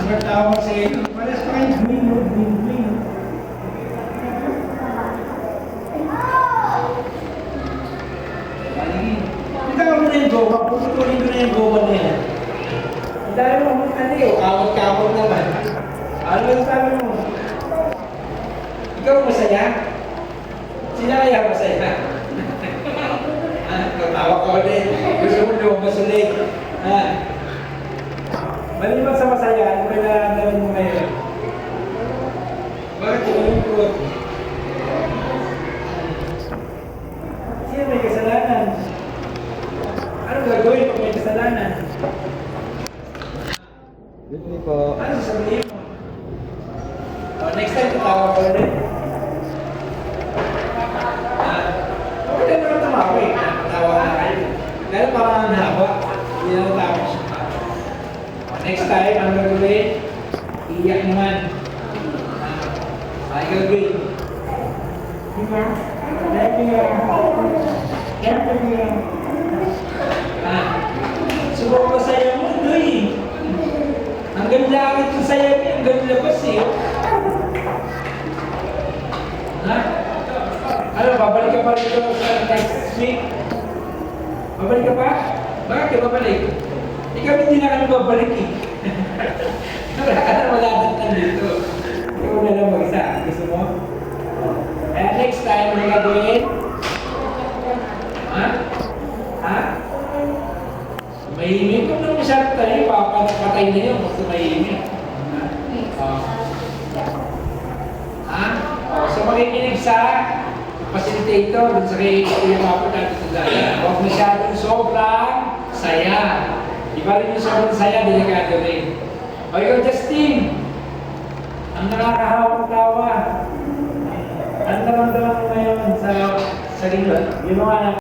Nagtawag sa iyo. Pares pa kayo, green, no? Green, green. Ikaw mo na yung goba, puputulin ko na yung goba na yan. Ang dami mo, ano yun, kawat-kawat naman. Ano yung sabi mo? Ikaw masaya? Sila kaya masaya? Tatawa ka ulit. Gusto mo lumabas ulit. Maliban sa masaya, ano ba nararamdaman mo ngayon? Bakit lumulungkot? Sino may kasalanan? Ano gagawin pag may kasalanan? Good day po. Ano sasabihin mo? Next time, tatawa ka ulit. Okay lang naman tumawa eh. Tatawa nga kayo. Pero parang ang haba. Hindi na natawa siya. Next time, ano gagawin? Iyak naman. Ay gagawin. Diba? Subok ko sa'yo mo, doy. Ang ganda agad yung sa'yo niya, ang ganda labas eh. Ha? Ano, babalik ka pa rito sa next week? Babalik ka pa? Bakit ka babalik? Ikaw hindi na kami babalik eh. Wala ka na maladatan dito. Ikaw na lang mag-isa. Gusto mo? Kaya next time, ano gagawin? Ha? Ha? Mahimik. Kung naman masyadong tayo, papatay na yun. Basta mahimik. Ha? So makikinig sa facilitator dun sa kay Kuya Papo natin sa dala. Huwag masyadong sobrang saya. Iba rin yung sobrang saya, delikado rin. O ikaw, Justin, ang nakakahawak tawa. Ano naman mo ngayon sa sarili? Yung mga